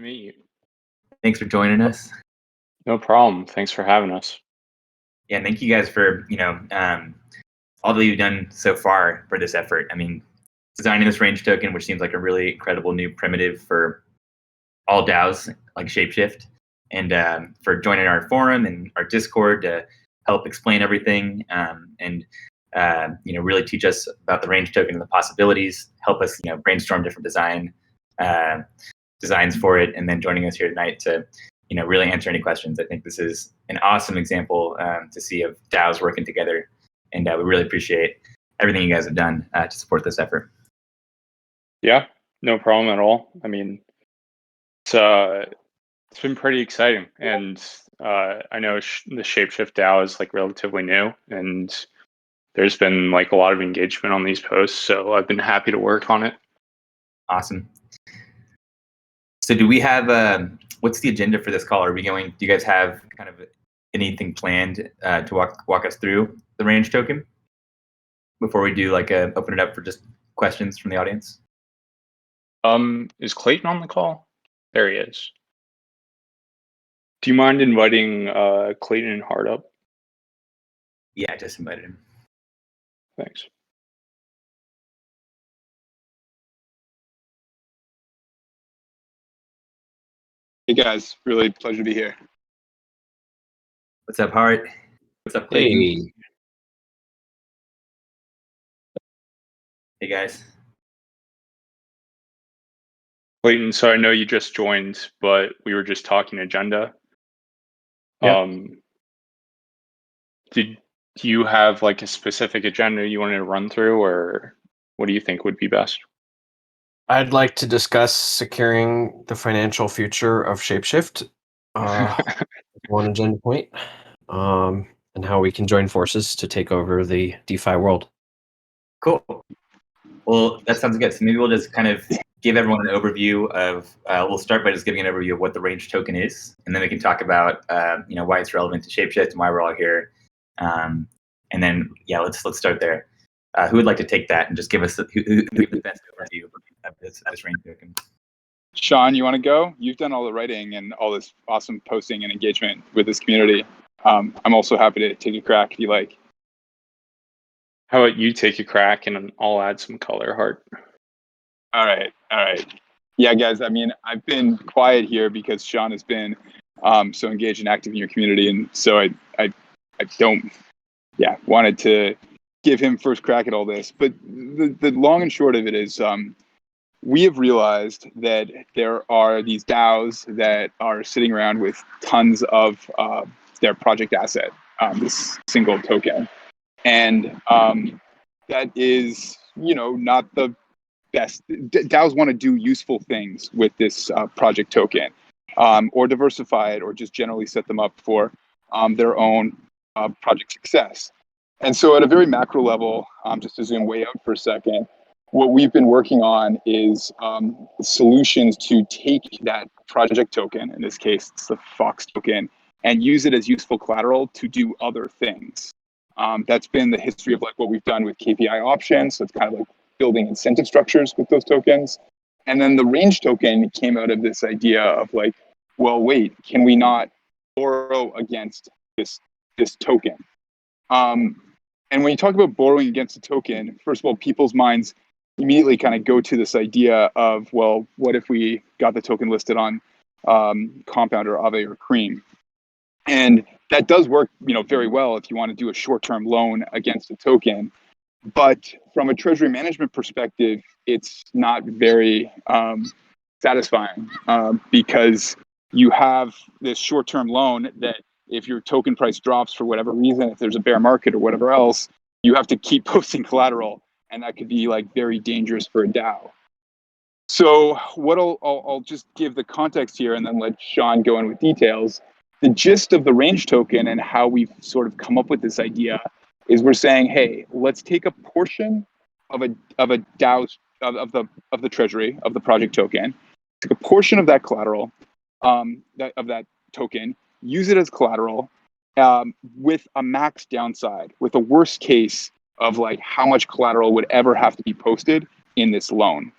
meet you. Thanks for joining us. No problem. Thanks for having us. Yeah, thank you guys for all that you've done so far for this effort. I mean, designing this range token, which seems like a really incredible new primitive for all DAOs like ShapeShift, and for joining our forum and our Discord to help explain everything and really teach us about the range token and the possibilities. Help us brainstorm different designs for it, and then joining us here tonight to really answer any questions. I think this is an awesome example to see of DAOs working together, and we really appreciate everything you guys have done to support this effort. Yeah, no problem at all. I mean, it's been pretty exciting, and I know the ShapeShift DAO is like relatively new, and there's been like a lot of engagement on these posts, so I've been happy to work on it. Awesome. So do we have what's the agenda for this call? Do you guys have kind of anything planned to walk us through the range token before we do open it up for just questions from the audience? Is Clayton on the call? There he is. Do you mind inviting Clayton and Hart up? Yeah, I just invited him. Thanks. Hey guys, really pleasure to be here. What's up, Hart? What's up, Clayton? Hey guys. Clayton, so I know you just joined, but we were just talking agenda. Yep. Do you have like a specific agenda you wanted to run through, or what do you think would be best? I'd like to discuss securing the financial future of ShapeShift, one agenda point, and how we can join forces to take over the DeFi world. Cool. Well, that sounds good. So maybe we'll just kind of give everyone an overview of, we'll start by just giving an overview of what the range token is, and then we can talk about, why it's relevant to ShapeShift and why we're all here. And then, let's start there. Who would like to take that and just give us the best overview of this range token? Sean, you want to go? You've done all the writing and all this awesome posting and engagement with this community. I'm also happy to take a crack if you like. How about you take a crack and I'll add some color, Hart. All right. Yeah, guys, I mean, I've been quiet here because Sean has been so engaged and active in your community. And so I wanted to give him first crack at all this. But the long and short of it is we have realized that there are these DAOs that are sitting around with tons of their project asset, this single token. And that is, not the best. DAOs want to do useful things with this project token, or diversify it, or just generally set them up for their own project success. And so at a very macro level, just to zoom way out for a second, what we've been working on is solutions to take that project token, in this case, it's the Fox token, and use it as useful collateral to do other things. That's been the history of like what we've done with KPI options. So it's kind of like building incentive structures with those tokens. And then the range token came out of this idea of like, well, wait, can we not borrow against this token? And when you talk about borrowing against a token, first of all, people's minds immediately kind of go to this idea of, well, what if we got the token listed on Compound or Aave or Cream? And that does work, very well if you want to do a short-term loan against a token. But from a treasury management perspective, it's not very satisfying because you have this short-term loan that if your token price drops for whatever reason, if there's a bear market or whatever else, you have to keep posting collateral, and that could be like very dangerous for a DAO. So what I'll just give the context here and then let Sean go in with details. The gist of the range token and how we've sort of come up with this idea is we're saying, hey, let's take a portion of a DAO of the treasury of the project token, take a portion of that collateral of that token, use it as collateral with a max downside, with a worst case of like how much collateral would ever have to be posted in this loan.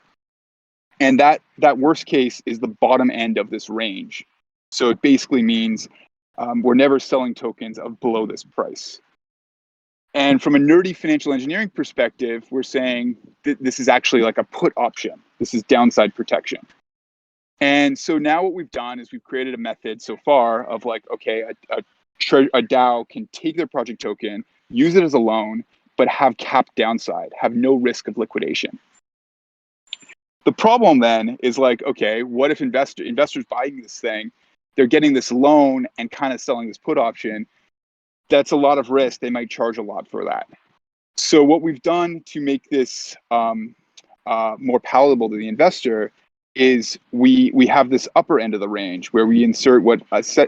And that worst case is the bottom end of this range. So it basically means we're never selling tokens of below this price. And from a nerdy financial engineering perspective, we're saying this is actually like a put option. This is downside protection. And so now what we've done is we've created a method so far of like, okay, a DAO can take their project token, use it as a loan, but have capped downside, have no risk of liquidation. The problem then is like, okay, what if investors buying this thing, they're getting this loan and kind of selling this put option? That's a lot of risk. They might charge a lot for that. So what we've done to make this more palatable to the investor is we have this upper end of the range where we insert what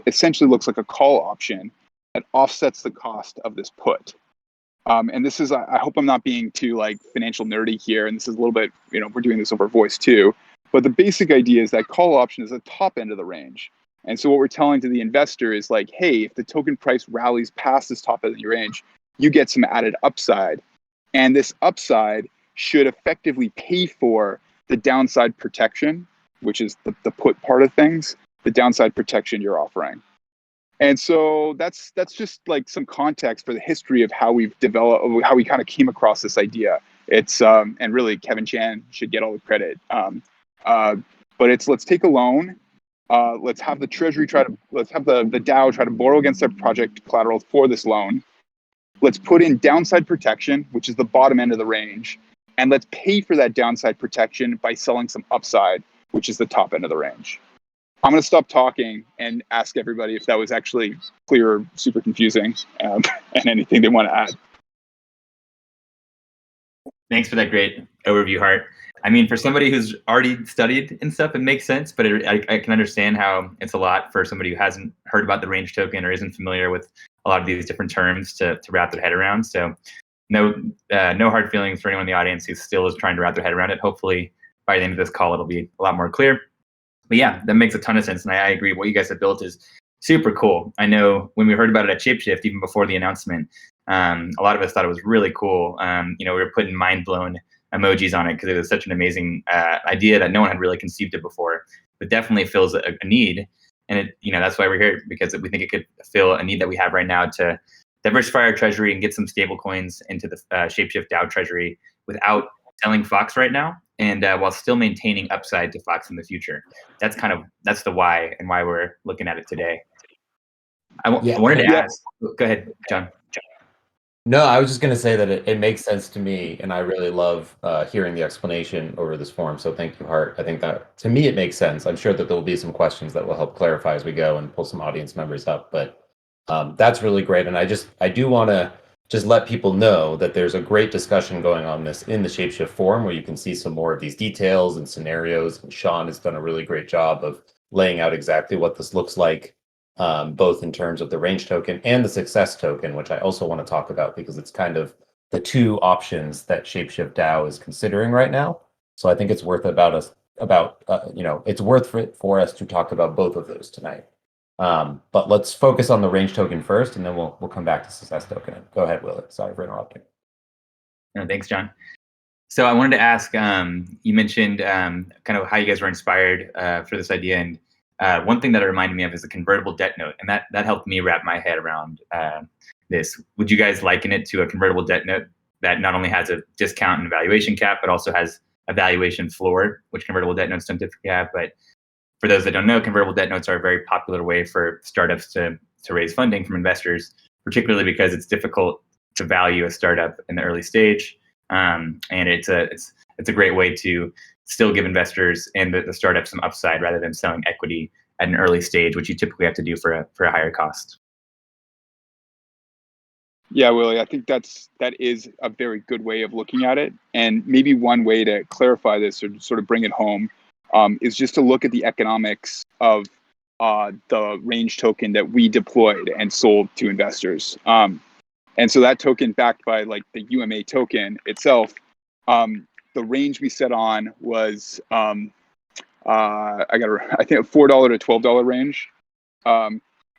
essentially looks like a call option that offsets the cost of this put. And this is, I hope I'm not being too like financial nerdy here, and this is a little bit, we're doing this over voice too, but the basic idea is that call option is the top end of the range. And so what we're telling to the investor is like, hey, if the token price rallies past this top end of the range, you get some added upside. And this upside should effectively pay for the downside protection, which is the put part of things, the downside protection you're offering. And so that's just like some context for the history of how we've developed, how we kind of came across this idea. It's and really Kevin Chan should get all the credit. But it's, let's take a loan. Let's have the Treasury let's have the DAO try to borrow against their project collateral for this loan. Let's put in downside protection, which is the bottom end of the range. And let's pay for that downside protection by selling some upside, which is the top end of the range. I'm going to stop talking and ask everybody if that was actually clear or super confusing, and anything they want to add. Thanks for that great overview, Hart. I mean, for somebody who's already studied and stuff, it makes sense, but I can understand how it's a lot for somebody who hasn't heard about the range token or isn't familiar with a lot of these different terms to wrap their head around. So no hard feelings for anyone in the audience who still is trying to wrap their head around it. Hopefully by the end of this call, it'll be a lot more clear. But yeah, that makes a ton of sense. And I agree. What you guys have built is super cool. I know when we heard about it at ShapeShift, even before the announcement, a lot of us thought it was really cool. We were putting mind blown emojis on it because it was such an amazing idea that no one had really conceived it before, but definitely fills a need. And that's why we're here, because we think it could fill a need that we have right now to diversify our treasury and get some stable coins into the ShapeShift DAO treasury without selling Fox right now, and while still maintaining upside to Fox in the future. That's the why and why we're looking at it today. I wanted to ask. Go ahead, John. No, I was just going to say that it makes sense to me, and I really love hearing the explanation over this forum. So thank you, Hart. I think that to me it makes sense. I'm sure that there will be some questions that will help clarify as we go and pull some audience members up. But that's really great, and I do want to just let people know that there's a great discussion going on this in the ShapeShift forum where you can see some more of these details and scenarios. And Sean has done a really great job of laying out exactly what this looks like, both in terms of the range token and the success token, which I also want to talk about because it's kind of the two options that ShapeShift DAO is considering right now. So I think it's worth it's worth it for us to talk about both of those tonight. But let's focus on the range token first, and then we'll come back to success token. Go ahead, Willett. Sorry for interrupting. No, thanks, John. So I wanted to ask, you mentioned kind of how you guys were inspired for this idea, and one thing that it reminded me of is a convertible debt note, and that helped me wrap my head around this. Would you guys liken it to a convertible debt note that not only has a discount and valuation cap, but also has a valuation floor, which convertible debt notes don't typically have? But for those that don't know, convertible debt notes are a very popular way for startups to raise funding from investors, particularly because it's difficult to value a startup in the early stage. And it's a great way to still give investors and the startup some upside rather than selling equity at an early stage, which you typically have to do for a higher cost. Yeah, Willie, I think that is a very good way of looking at it. And maybe one way to clarify this or sort of bring it home is just to look at the economics of the range token that we deployed and sold to investors. And so that token backed by like the UMA token itself, the range we set on was I think a $4 to $12 range.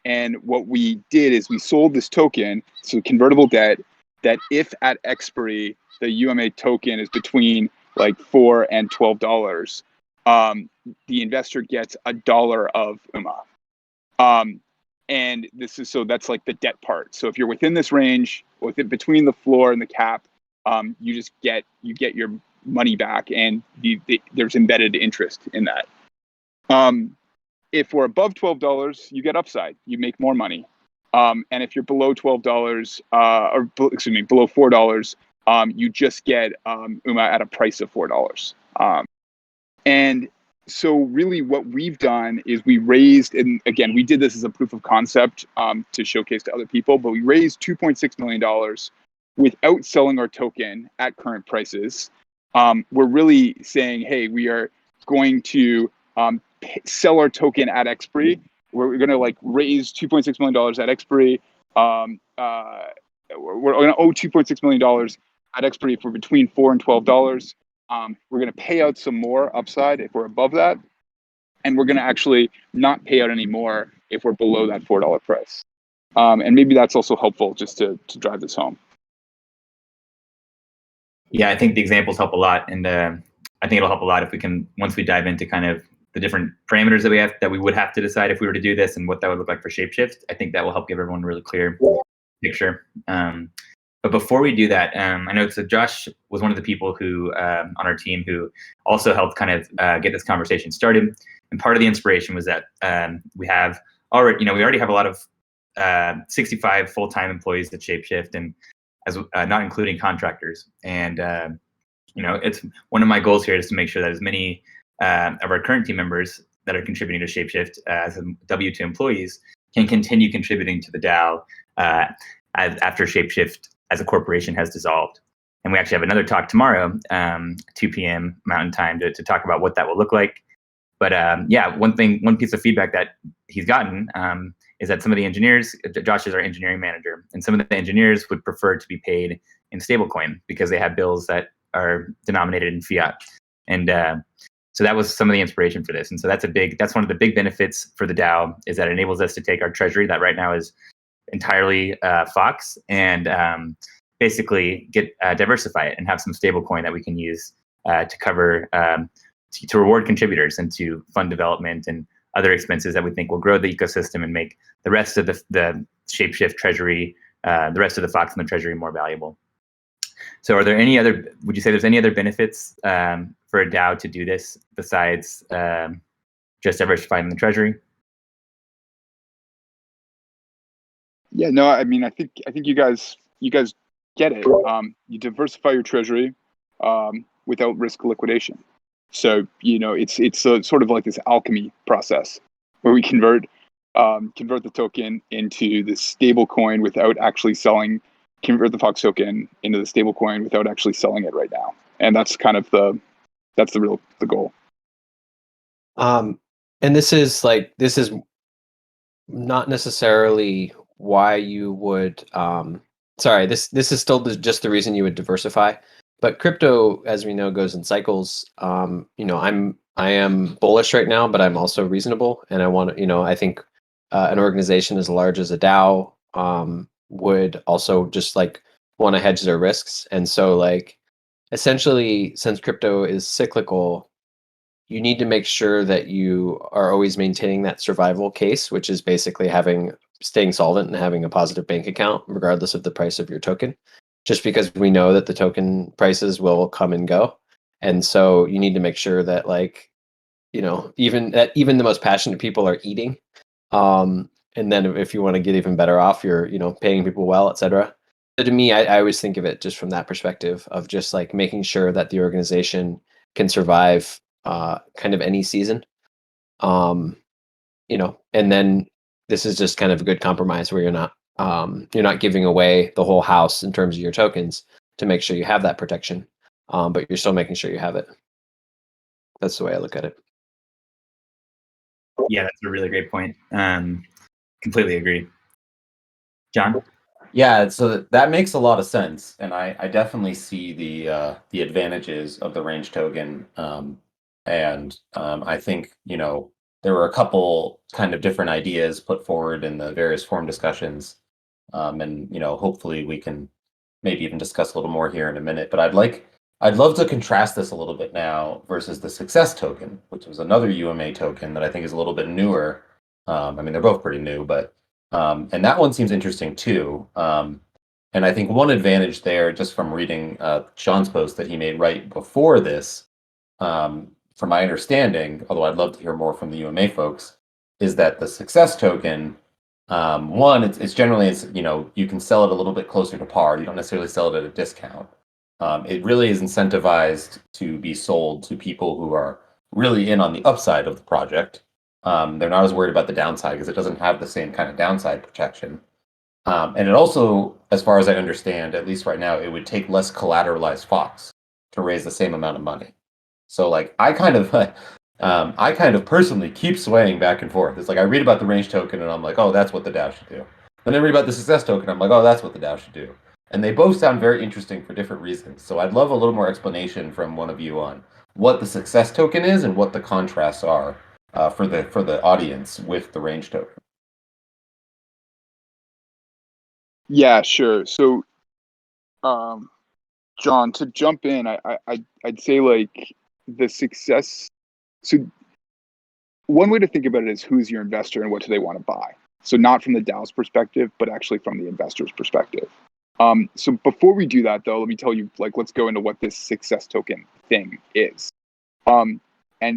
And what we did is we sold this token, so convertible debt, that if at expiry the UMA token is between like $4 and $12, the investor gets $1 of UMA. And that's like the debt part. So if you're within this range, between the floor and the cap, you get your money back, and there's embedded interest in that. If we're above $12, you get upside. You make more money. And if you're below $12, below $4, you just get UMA at a price of $4. And so really what we've done is we raised, and again, we did this as a proof of concept to showcase to other people, but we raised $2.6 million without selling our token at current prices. We're really saying, hey, we are going to sell our token at expiry. We're going to raise $2.6 million at expiry. We're going to owe $2.6 million at expiry for between $4 and $12. We're going to pay out some more upside if we're above that. And we're going to actually not pay out any more if we're below that $4 price. And maybe that's also helpful just to drive this home. Yeah, I think the examples help a lot. And I think it'll help a lot if we can, once we dive into kind of the different parameters that we would have to decide if we were to do this and what that would look like for ShapeShift. I think that will help give everyone a really clear picture. But before we do that, I know Josh was one of the people who on our team who also helped kind of get this conversation started. And part of the inspiration was that we already have a lot of 65 full-time employees at ShapeShift, and as not including contractors. And it's one of my goals here is to make sure that as many of our current team members that are contributing to ShapeShift as W2 employees can continue contributing to the DAO after ShapeShift as a corporation has dissolved. And we actually have another talk tomorrow, 2 p.m. Mountain Time, to talk about what that will look like. But one piece of feedback that he's gotten is that some of the engineers, Josh is our engineering manager, and some of the engineers would prefer to be paid in stablecoin because they have bills that are denominated in fiat. And so that was some of the inspiration for this. And so that's one of the big benefits for the DAO, is that it enables us to take our treasury that right now is entirely Fox and basically diversify it and have some stablecoin that we can use to cover to reward contributors and to fund development and other expenses that we think will grow the ecosystem and make the rest of the ShapeShift treasury, the rest of the Fox and the treasury more valuable. So would you say there's any other benefits for a DAO to do this besides just diversifying the treasury? Yeah, no, I mean, I think you guys get it. You diversify your treasury without risk of liquidation. So it's sort of like this alchemy process where we convert the token into the stable coin without actually selling. Convert the Fox token into the stable coin without actually selling it right now, and that's kind of the goal. And this is not necessarily why you would this is still just the reason you would diversify, but crypto, as we know, goes in cycles. I am bullish right now, but I'm also reasonable, and I want to, I think an organization as large as a DAO would also just want to hedge their risks. And so essentially, since crypto is cyclical, you need to make sure that you are always maintaining that survival case, which is basically staying solvent and having a positive bank account, regardless of the price of your token, just because we know that the token prices will come and go. And so you need to make sure that even the most passionate people are eating. And then if you want to get even better off, you're, paying people well, et cetera. So to me, I always think of it just from that perspective of just making sure that the organization can survive kind of any season. And then this is just kind of a good compromise where you're not giving away the whole house in terms of your tokens to make sure you have that protection, but you're still making sure you have it. That's the way I look at it. Yeah, that's a really great point. Completely agree. John? Yeah, so that makes a lot of sense, and I definitely see the advantages of the range token. I think there were a couple kind of different ideas put forward in the various forum discussions, and hopefully we can maybe even discuss a little more here in a minute. But I'd like I'd love to contrast this a little bit now versus the success token, which was another UMA token that I think is a little bit newer. I mean, they're both pretty new, but and that one seems interesting too. And I think one advantage there, just from reading Sean's post that he made right before this, from my understanding, although I'd love to hear more from the UMA folks, is that the success token, one, it's generally, you can sell it a little bit closer to par. You don't necessarily sell it at a discount. It really is incentivized to be sold to people who are really in on the upside of the project. They're not as worried about the downside because it doesn't have the same kind of downside protection. And it also, as far as I understand, at least right now, it would take less collateralized Fox to raise the same amount of money. So like I kind of personally keep swaying back and forth. It's like I read about the range token and I'm like, oh, that's what the DAO should do. Then I read about the success token, I'm like, oh, that's what the DAO should do. And they both sound very interesting for different reasons. So I'd love a little more explanation from one of you on what the success token is and what the contrasts are for the audience with the range token. Yeah, sure. So, John, to jump in, I'd say like the success. So one way to think about it is who's your investor and what do they want to buy. So not from the DAO's perspective, but actually from the investor's perspective. So before we do that, though, let me tell you, like, let's go into what this success token thing is, and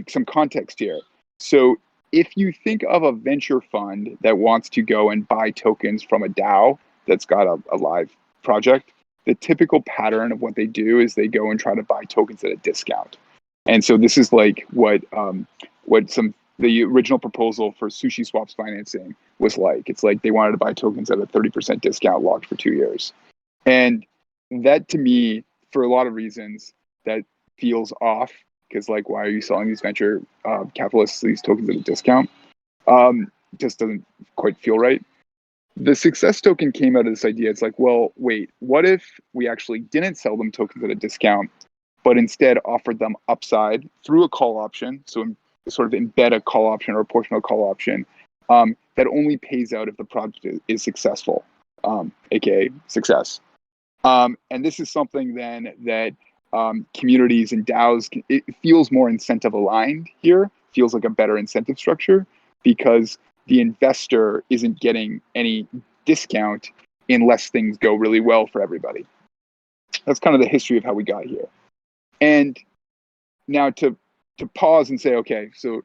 some context here. So if you think of a venture fund that wants to go and buy tokens from a DAO that's got a live project, the typical pattern of what they do is they go and try to buy tokens at a discount. And so this is like what the original proposal for Sushi Swap's financing was like. It's like they wanted to buy tokens at a 30% discount locked for 2 years. And that, to me, for a lot of reasons, that feels off, because like, why are you selling these venture capitalists these tokens at a discount? Just doesn't quite feel right. The success token came out of this idea. It's like, well, wait, what if we actually didn't sell them tokens at a discount, but instead offered them upside through a call option? So sort of embed a call option or a portion of a call option that only pays out if the project is successful, aka success. And this is something then that communities and DAOs, it feels more incentive aligned here, feels like a better incentive structure, because the investor isn't getting any discount unless things go really well for everybody. That's kind of the history of how we got here. And now to pause and say, okay, so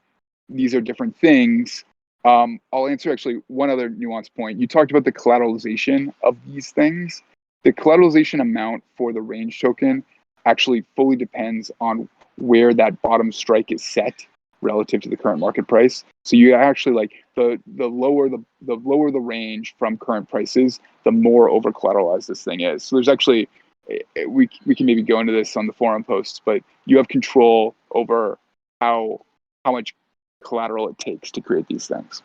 these are different things. I'll answer actually one other nuance point. You talked about the collateralization of these things. The collateralization amount for the range token actually fully depends on where that bottom strike is set relative to the current market price. So you actually, like, the lower the range from current prices, the more over collateralized this thing is. So there's actually, we can maybe go into this on the forum posts, but you have control over how much collateral it takes to create these things.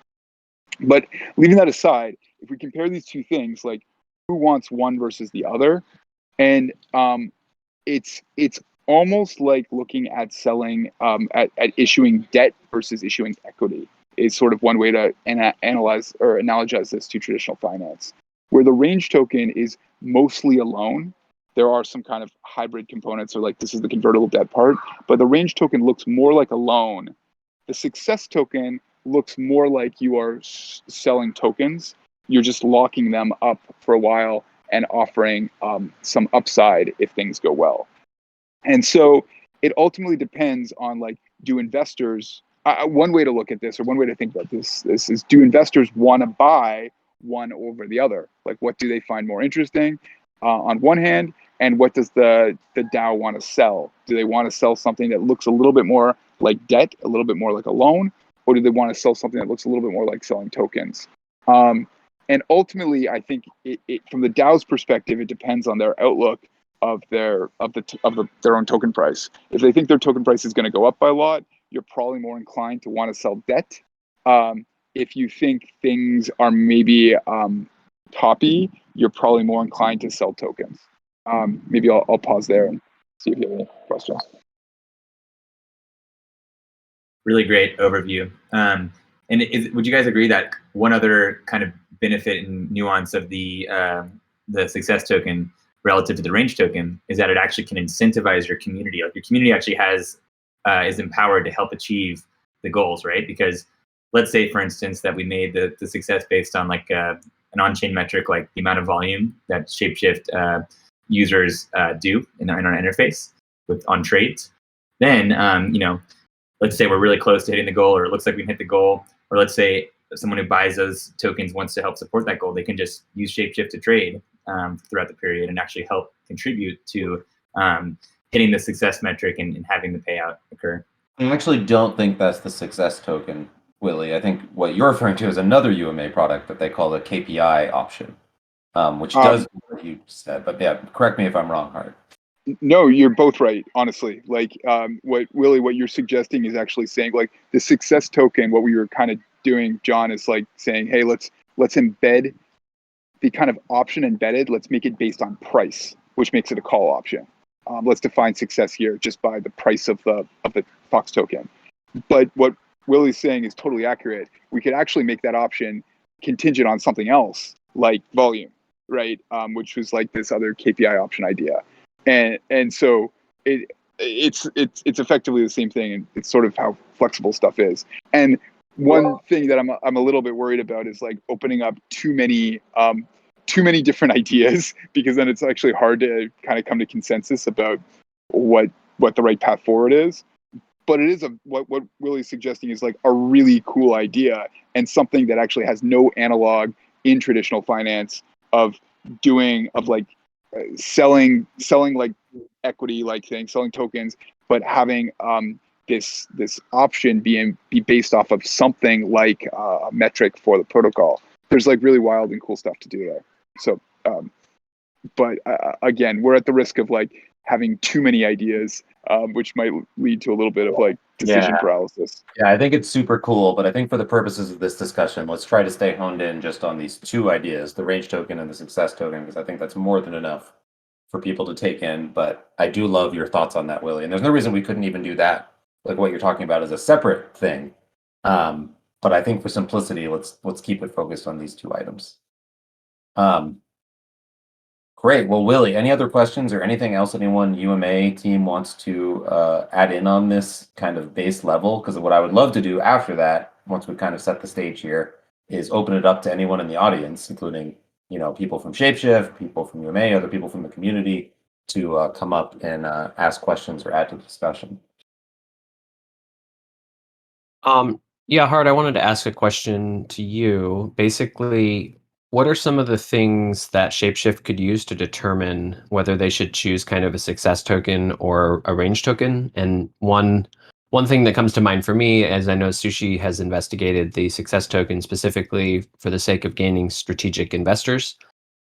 But leaving that aside, if we compare these two things, like, who wants one versus the other, and it's almost like looking at selling at issuing debt versus issuing equity is sort of one way to analyze or analogize this to traditional finance, where the range token is mostly a loan. There are some kind of hybrid components, or like this is the convertible debt part, but the range token looks more like a loan. The success token looks more like you are selling tokens. You're just locking them up for a while and offering some upside if things go well. And so it ultimately depends on, like, do investors, one way to look at this, or one way to think about this is, do investors want to buy one over the other? Like, what do they find more interesting on one hand, and what does the DAO want to sell? Do they want to sell something that looks a little bit more like debt, a little bit more like a loan, or do they want to sell something that looks a little bit more like selling tokens? And ultimately, I think it from the DAO's perspective, it depends on their outlook of their own token price. If they think their token price is going to go up by a lot, you're probably more inclined to want to sell debt. If you think things are maybe toppy, you're probably more inclined to sell tokens. Maybe I'll pause there and see if you have any questions. Really great overview. And would you guys agree that one other kind of benefit and nuance of the success token relative to the range token is that it actually can incentivize your community. Like your community actually is empowered to help achieve the goals, right? Because let's say, for instance, that we made the success based on like an on-chain metric, like the amount of volume that ShapeShift users do in our interface on trades. Then, let's say we're really close to hitting the goal, or it looks like we can hit the goal, or let's say someone who buys those tokens wants to help support that goal, they can just use ShapeShift to trade throughout the period and actually help contribute to hitting the success metric and having the payout occur. I actually don't think that's the success token, Willie. I think what you're referring to is another UMA product that they call the KPI option, which does what you said. But yeah, correct me if I'm wrong, Hart. No, you're both right, honestly. Like what you're suggesting is actually saying like the success token, what we were kind of doing, John, is like saying, hey, let's embed the kind of option embedded, let's make it based on price, which makes it a call option. Let's define success here just by the price of the Fox token. But what Willie's saying is totally accurate. We could actually make that option contingent on something else, like volume, right? Which was like this other KPI option idea. And so it's effectively the same thing, and it's sort of how flexible stuff is. And one thing that I'm a little bit worried about is like opening up too many different ideas, because then it's actually hard to kind of come to consensus about what the right path forward is. But it is what Willie's suggesting is like a really cool idea, and something that actually has no analog in traditional finance of selling like equity like things, selling tokens, but having this option be based off of something like a metric for the protocol. There's like really wild and cool stuff to do there. So, but again, we're at the risk of like having too many ideas, which might lead to a little bit of like decision paralysis. Yeah, I think it's super cool, but I think for the purposes of this discussion, let's try to stay honed in just on these two ideas, the range token and the success token, because I think that's more than enough for people to take in. But I do love your thoughts on that, Willie. And there's no reason we couldn't even do that, like what you're talking about, as a separate thing. But I think for simplicity, let's keep it focused on these two items. Great. Well, Willie, any other questions or anything else anyone UMA team wants to add in on this kind of base level? Because what I would love to do after that, once we kind of set the stage here, is open it up to anyone in the audience, including people from ShapeShift, people from UMA, other people from the community, to come up and ask questions or add to the discussion. Yeah, Hart, I wanted to ask a question to you. Basically, what are some of the things that ShapeShift could use to determine whether they should choose kind of a success token or a range token? And one thing that comes to mind for me, as I know Sushi has investigated the success token specifically for the sake of gaining strategic investors.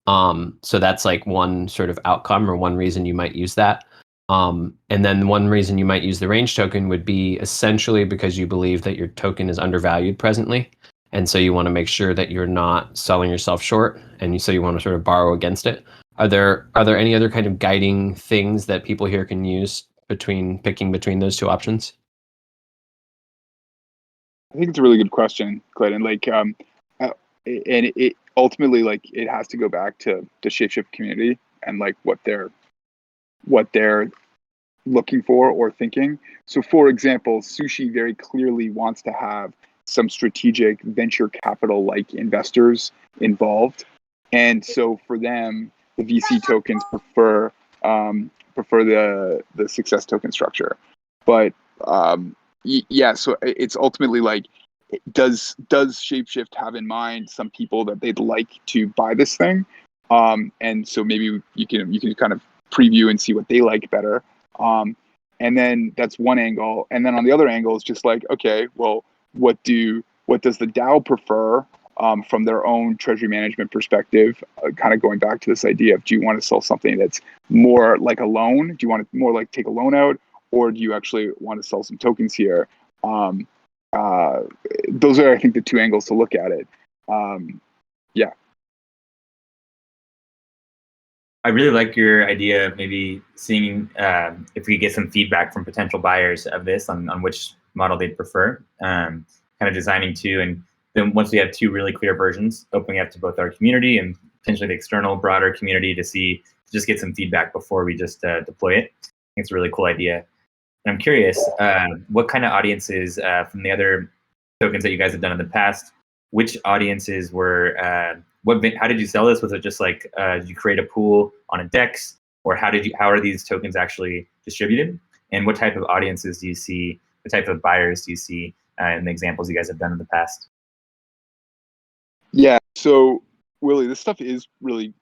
So that's like one sort of outcome or one reason you might use that. And then one reason you might use the range token would be essentially because you believe that your token is undervalued presently. And so you want to make sure that you're not selling yourself short, and so you want to sort of borrow against it. Are there any other kind of guiding things that people here can use picking between those two options? I think it's a really good question, Clayton. Like, and it ultimately, like, it has to go back to the ShapeShift community and like what they're looking for or thinking. So, for example, Sushi very clearly wants to have some strategic venture capital like investors involved, and so for them, the VC tokens prefer the success token structure. But yeah, so it's ultimately like, does ShapeShift have in mind some people that they'd like to buy this thing? And so maybe you can kind of preview and see what they like better. And then that's one angle. And then on the other angle is just like, okay, well, what does the DAO prefer from their own treasury management perspective? Kind of going back to this idea of, do you want to sell something that's more like a loan? Do you want to more like take a loan out, or do you actually want to sell some tokens here? Those are, I think, the two angles to look at it. Yeah. I really like your idea of maybe seeing if we get some feedback from potential buyers of this on which model they'd prefer, kind of designing two. And then once we have two really clear versions, opening up to both our community and potentially the external broader community to see just get some feedback before we just deploy it. I think it's a really cool idea. And I'm curious, what kind of audiences from the other tokens that you guys have done in the past, which audiences were, how did you sell this? Was it just like, did you create a pool on a DEX, or how are these tokens actually distributed? And what type of audiences do you see, what type of buyers do you see in the examples you guys have done in the past? Yeah, so Willie, this stuff is really,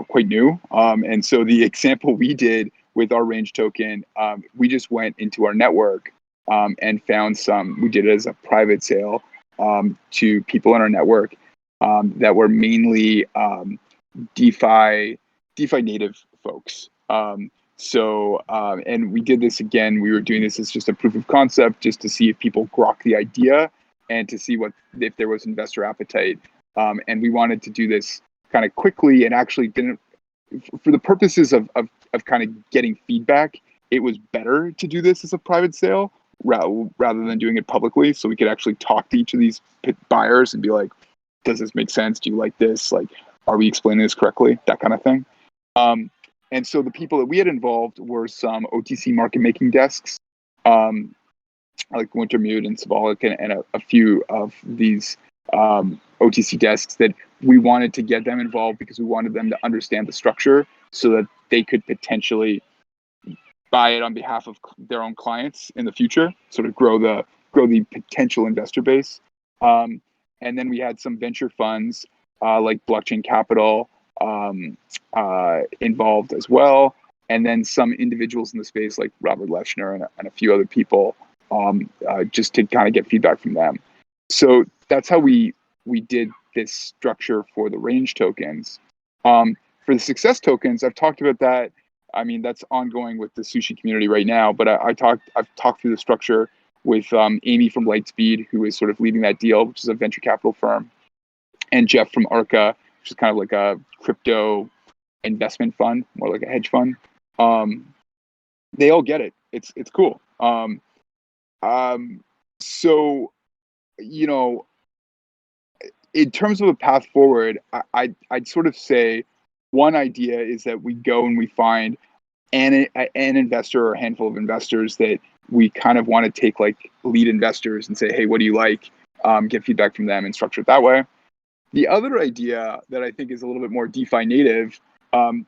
quite new. And so the example we did with our range token, we just went into our network and found we did it as a private sale to people in our network that were mainly DeFi native folks. And we did this again. We were doing this as just a proof of concept, just to see if people grok the idea and to see if there was investor appetite. And we wanted to do this kind of quickly, and actually didn't, for the purposes of kind of getting feedback, it was better to do this as a private sale rather than doing it publicly, so we could actually talk to each of these buyers and be like, does this make sense? Do you like this? Like, are we explaining this correctly? That kind of thing. And so the people that we had involved were some OTC market making desks, like Wintermute and Symbolic and a few of these OTC desks that we wanted to get them involved because we wanted them to understand the structure so that they could potentially buy it on behalf of their own clients in the future, sort of grow the potential investor base. And then we had some venture funds like Blockchain Capital involved as well, and then some individuals in the space like Robert Leshner and a few other people, just to kind of get feedback from them. So that's how we did this structure for the range tokens. For the success tokens, I've talked about that. I mean, that's ongoing with the sushi community right now, but I've talked through the structure with Amy from Lightspeed, who is sort of leading that deal, which is a venture capital firm, and Jeff from Arca, which is kind of like a crypto investment fund, more like a hedge fund. They all get it. It's cool. So, in terms of a path forward, I'd sort of say one idea is that we go and we find an investor or a handful of investors that we kind of want to take like lead investors and say, hey, what do you like? Get feedback from them and structure it that way. The other idea that I think is a little bit more DeFi native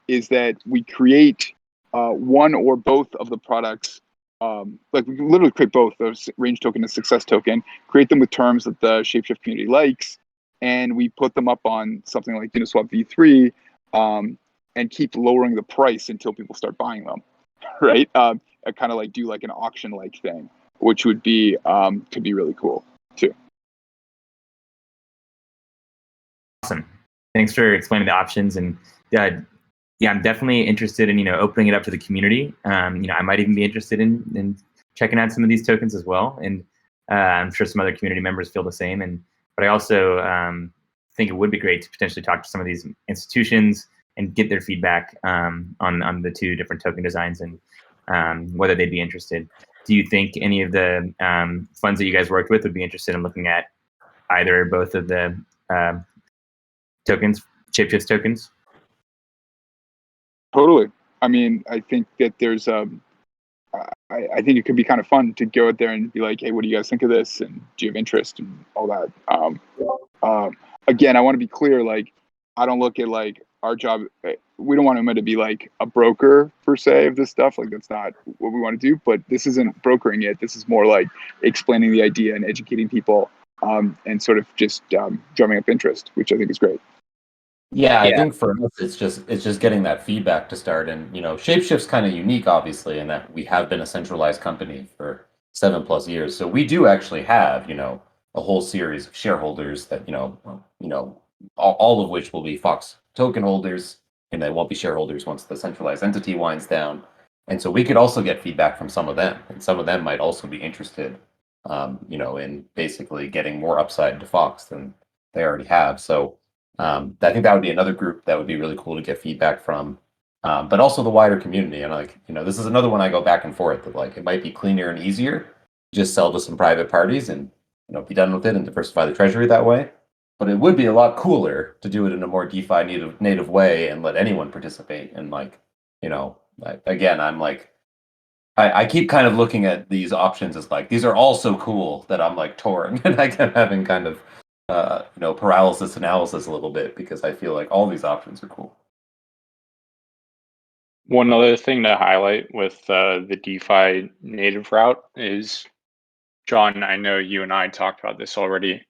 is that we create one or both of the products. Like we can literally create both, the range token and success token, create them with terms that the ShapeShift community likes, and we put them up on something like Uniswap v3 and keep lowering the price until people start buying them, right? I kind of like do like an auction-like thing, which would be could be really cool too. Awesome. Thanks for explaining the options. And yeah, I'm definitely interested in, opening it up to the community. I might even be interested in checking out some of these tokens as well. And I'm sure some other community members feel the same. But I also think it would be great to potentially talk to some of these institutions and get their feedback on the two different token designs and whether they'd be interested. Do you think any of the funds that you guys worked with would be interested in looking at either or both of the tokens, ShapeShift tokens? Totally. I mean, I think that there's I think it could be kind of fun to go out there and be like, hey, what do you guys think of this? And do you have interest and all that? Again, I want to be clear, like, I don't look at like our job. We don't want Uma to be like a broker per se of this stuff. Like, that's not what we want to do, but this isn't brokering it. This is more like explaining the idea and educating people and sort of just drumming up interest, which I think is great. Yeah, I think for us, it's just getting that feedback to start. And, ShapeShift's kind of unique, obviously, in that we have been a centralized company for 7+ years. So we do actually have, a whole series of shareholders that, all of which will be Fox token holders, and they won't be shareholders once the centralized entity winds down. And so we could also get feedback from some of them, and some of them might also be interested, in basically getting more upside to Fox than they already have. So I think that would be another group that would be really cool to get feedback from, but also the wider community. And this is another one I go back and forth of, like, it might be cleaner and easier, just sell to some private parties and, be done with it and diversify the treasury that way. But it would be a lot cooler to do it in a more DeFi native way and let anyone participate. And again, I'm like, I keep kind of looking at these options as like, these are all so cool that I'm like torn and I kept having kind of, paralysis analysis a little bit because I feel like all these options are cool. One other thing to highlight with the DeFi native route is, John, I know you and I talked about this already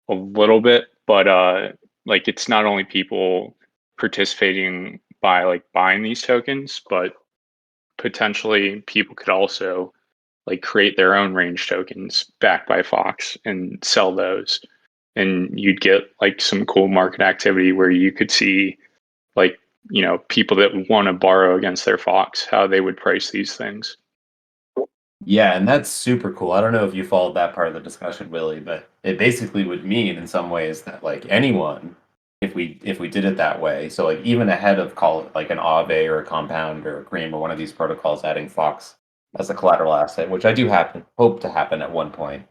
a little bit, but like it's not only people participating by like buying these tokens, but potentially people could also like create their own range tokens backed by Fox and sell those. And you'd get like some cool market activity where you could see like, people that want to borrow against their Fox, how they would price these things. Yeah, and that's super cool. I don't know if you followed that part of the discussion, Willie, but it basically would mean in some ways that like anyone, if we did it that way, so like even ahead of call it like an Aave or a Compound or a Cream or one of these protocols adding Fox as a collateral asset, which I do hope to happen at one point,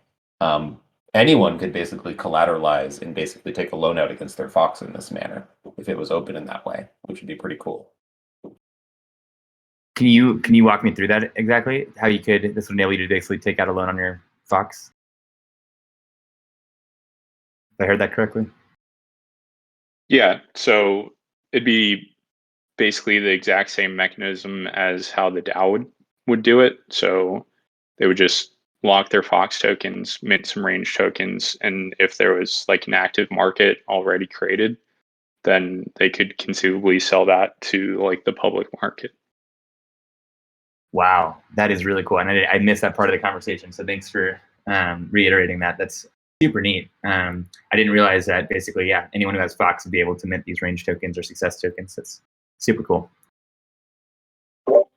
anyone could basically collateralize and basically take a loan out against their Fox in this manner if it was open in that way, which would be pretty cool. Can you walk me through that exactly? How this would enable you to basically take out a loan on your Fox? If I heard that correctly? Yeah, so it'd be basically the exact same mechanism as how the DAO would do it. So they would just lock their Fox tokens, mint some range tokens, and if there was like an active market already created, then they could conceivably sell that to like the public market. Wow, that is really cool, and I missed that part of the conversation. So thanks for reiterating that. That's super neat. I didn't realize that basically, yeah, anyone who has Fox would be able to mint these range tokens or success tokens. That's super cool.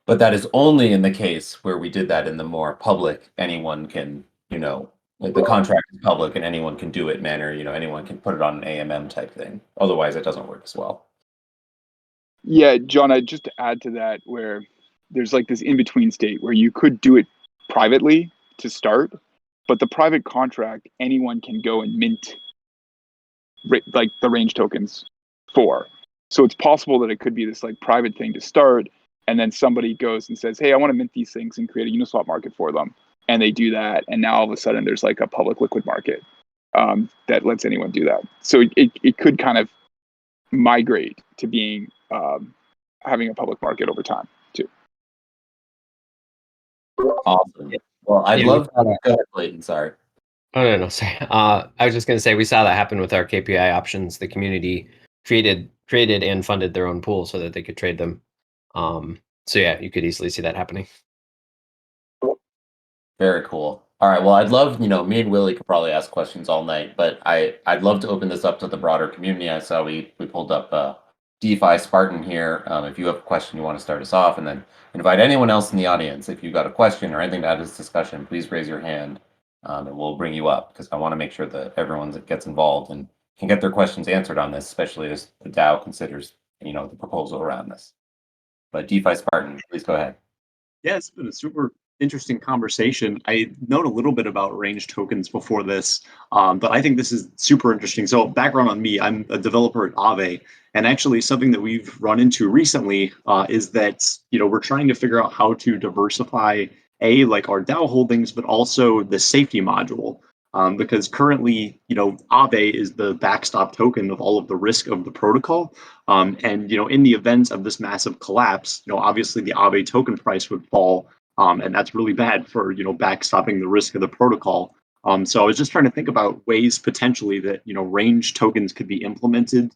But that is only in the case where we did that in the more public, anyone can, like the contract is public and anyone can do it manner, anyone can put it on an AMM type thing. Otherwise, it doesn't work as well. Yeah, John, I'd just add to that where there's like this in-between state where you could do it privately to start, but the private contract, anyone can go and mint like the range tokens for. So it's possible that it could be this like private thing to start, and then somebody goes and says, hey, I want to mint these things and create a Uniswap market for them. And they do that, and now all of a sudden there's like a public liquid market that lets anyone do that. So it could kind of migrate to being having a public market over time too. Awesome. Well, I'd love to go ahead, Clayton. Sorry. Oh, no, sorry. I was just going to say we saw that happen with our KPI options. The community created and funded their own pool so that they could trade them. So yeah, you could easily see that happening. Very cool. All right. Well, I'd love, me and Willie could probably ask questions all night, but I'd love to open this up to the broader community. I saw we pulled up DeFi Spartan here. If you have a question, you want to start us off, and then invite anyone else in the audience. If you've got a question or anything to add to this discussion, please raise your hand, and we'll bring you up because I want to make sure that everyone that gets involved and can get their questions answered on this, especially as the DAO considers, the proposal around this. But DeFi Spartan, please go ahead. Yeah, it's been a super interesting conversation. I known a little bit about range tokens before this, but I think this is super interesting. So background on me, I'm a developer at Aave, and actually something that we've run into recently is that, we're trying to figure out how to diversify like our DAO holdings, but also the safety module. Because currently, Aave is the backstop token of all of the risk of the protocol. And, in the event of this massive collapse, obviously the Aave token price would fall. And that's really bad for, backstopping the risk of the protocol. So I was just trying to think about ways potentially that, range tokens could be implemented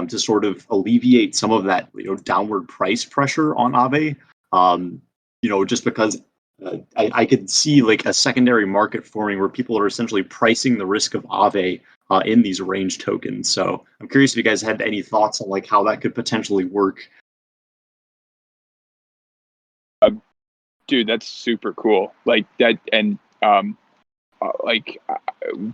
to sort of alleviate some of that, downward price pressure on Aave. Just because I could see like a secondary market forming where people are essentially pricing the risk of Aave in these range tokens. So I'm curious if you guys had any thoughts on like how that could potentially work. Dude, that's super cool. Like that, and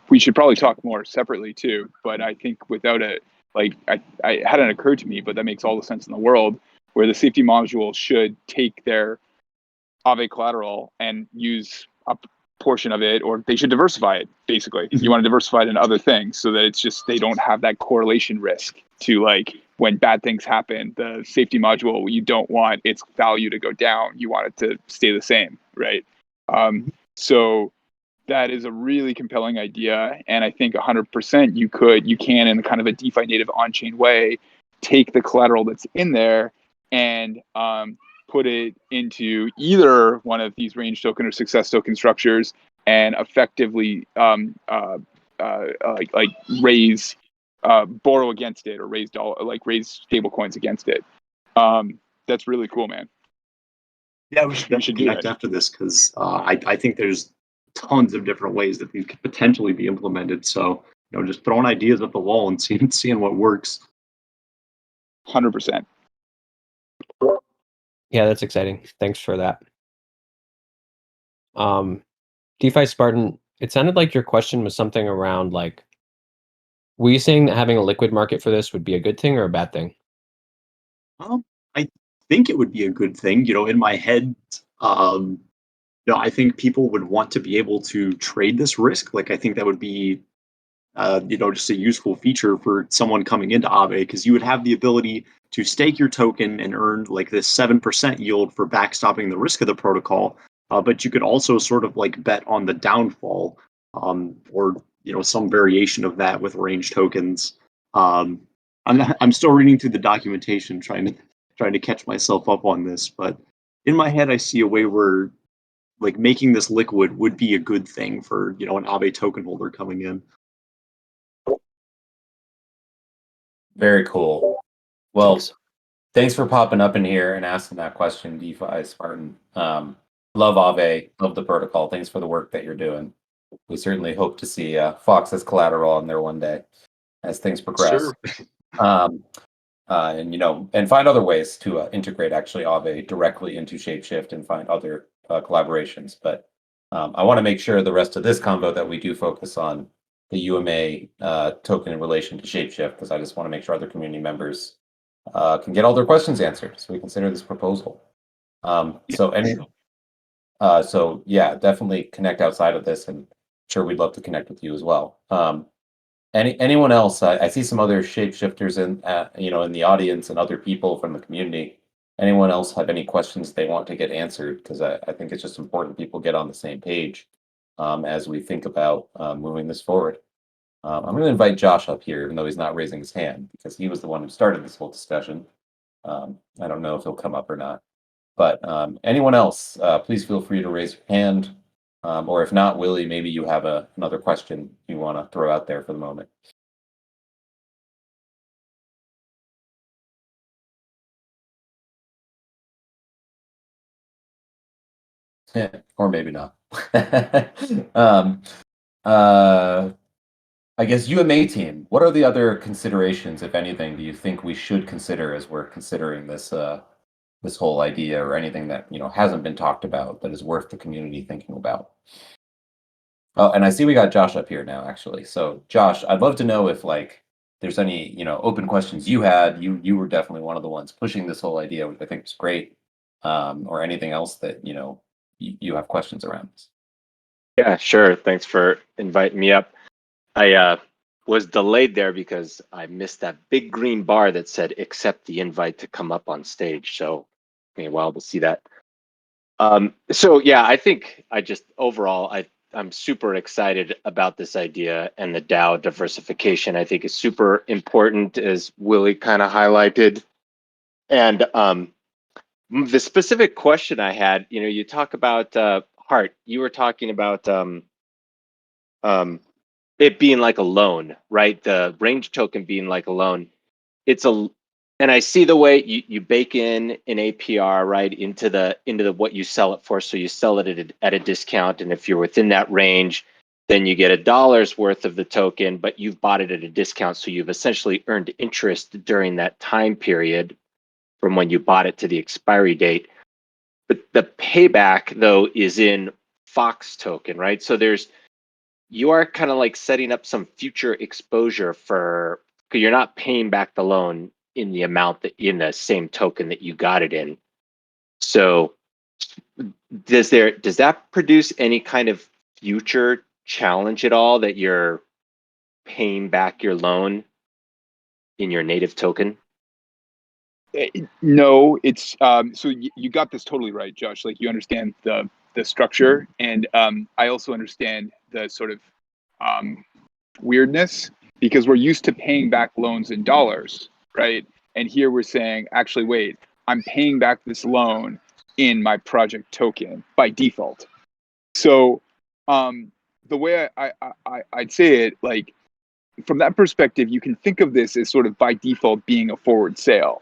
we should probably talk more separately too. But I think without it, I hadn't occurred to me, but that makes all the sense in the world. Where the safety module should take their Aave collateral and use up portion of it, or they should diversify it. Basically, you want to diversify it in other things so that it's just they don't have that correlation risk to like when bad things happen. The safety module, you don't want its value to go down. You want it to stay the same, right? So that is a really compelling idea, and I think 100% you can in kind of a DeFi native on-chain way take the collateral that's in there and put it into either one of these range token or success token structures and effectively like raise borrow against it or raise stable coins against it. That's really cool, man. Yeah, we should do connect that after this because I think there's tons of different ways that these could potentially be implemented. So just throwing ideas at the wall and seeing what works. 100%. Yeah, that's exciting. Thanks for that. DeFi Spartan, it sounded like your question was something around like, were you saying that having a liquid market for this would be a good thing or a bad thing? I think it would be a good thing. In my head, I think people would want to be able to trade this risk. Like, I think that would be, just a useful feature for someone coming into Aave, because you would have the ability to stake your token and earn like this 7% yield for backstopping the risk of the protocol. But you could also sort of like bet on the downfall, or some variation of that with range tokens. I'm still reading through the documentation, trying to catch myself up on this, but in my head, I see a way where like making this liquid would be a good thing for an Aave token holder coming in. Very cool. Well, thanks for popping up in here and asking that question, DeFi Spartan. Love Aave, love the protocol. Thanks for the work that you're doing. We certainly hope to see Fox as collateral on there one day as things progress. Sure. And find other ways to integrate actually Aave directly into ShapeShift and find other collaborations. But I want to make sure the rest of this convo that we do focus on the UMA token in relation to ShapeShift, because I just want to make sure other community members can get all their questions answered so we consider this proposal. So definitely connect outside of this, and sure we'd love to connect with you as well. Anyone else? I see some other shapeshifters in the audience and other people from the community. Anyone else have any questions they want to get answered? Because I think it's just important people get on the same page as we think about moving this forward. I'm going to invite Josh up here, even though he's not raising his hand, because he was the one who started this whole discussion. I don't know if he'll come up or not. But anyone else, please feel free to raise your hand. Or if not, Willie, maybe you have another question you want to throw out there for the moment. Or maybe not. I guess UMA team, what are the other considerations, if anything, do you think we should consider as we're considering this this whole idea, or anything that hasn't been talked about that is worth the community thinking about? Oh, and I see we got Josh up here now, actually. So, Josh, I'd love to know if there's any open questions you had. You were definitely one of the ones pushing this whole idea, which I think was great. Or anything else that you have questions around this. Yeah, sure. Thanks for inviting me up. I was delayed there because I missed that big green bar that said accept the invite to come up on stage. So it took me a while to see that. So yeah, I think I'm super excited about this idea, and the DAO diversification I think is super important, as Willie kind of highlighted. And the specific question I had, you talk about Hart, you were talking about it being like a loan, right? The range token being like a loan. And I see the way you bake in an APR right into the what you sell it for. So you sell it at a discount, and if you're within that range, then you get $1 worth of the token, but you've bought it at a discount. So you've essentially earned interest during that time period from when you bought it to the expiry date. But the payback though is in Fox token, right? So you are kind of like setting up some future exposure because you're not paying back the loan in the amount that in the same token that you got it in. So does that produce any kind of future challenge at all that you're paying back your loan in your native token? No, it's so you got this totally right, Josh. Like, you understand the structure, and I also understand the sort of weirdness, because we're used to paying back loans in dollars, right? And here we're saying, actually, wait, I'm paying back this loan in my project token by default. So the way I'd say it, like, from that perspective, you can think of this as sort of by default being a forward sale.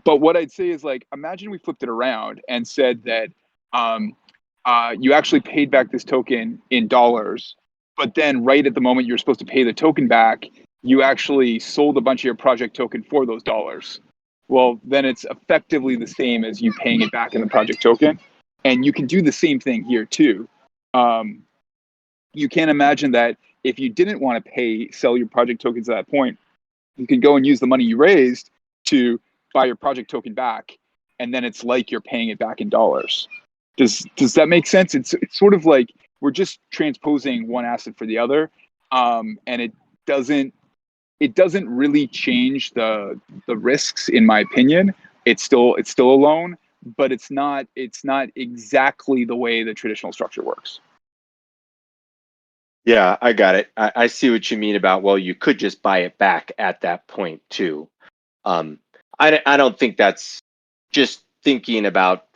But what I'd say is, like, imagine we flipped it around and said that you actually paid back this token in dollars, but then right at the moment you're supposed to pay the token back, you actually sold a bunch of your project token for those dollars. Well, then it's effectively the same as you paying it back in the project token. And you can do the same thing here too. You can't imagine that if you didn't want to sell your project tokens at that point, you could go and use the money you raised to buy your project token back, and then it's like you're paying it back in dollars. Does that make sense? It's sort of like we're just transposing one asset for the other, and it doesn't really change the risks, in my opinion. It's still a loan, but it's not exactly the way the traditional structure works. Yeah, I got it. I see what you mean about, well, you could just buy it back at that point too. I don't think that's, just thinking about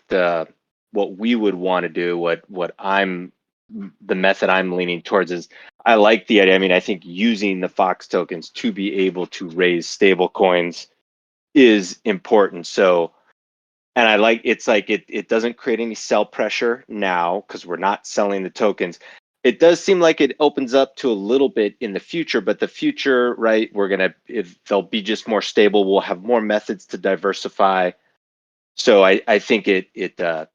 what we would want to do, the method I'm leaning towards is, I like the idea. I mean, I think using the Fox tokens to be able to raise stable coins is important. So, and I like, it's like it doesn't create any sell pressure now because we're not selling the tokens. It does seem like it opens up to a little bit in the future, but the future, right, they'll be just more stable. We'll have more methods to diversify. So I think the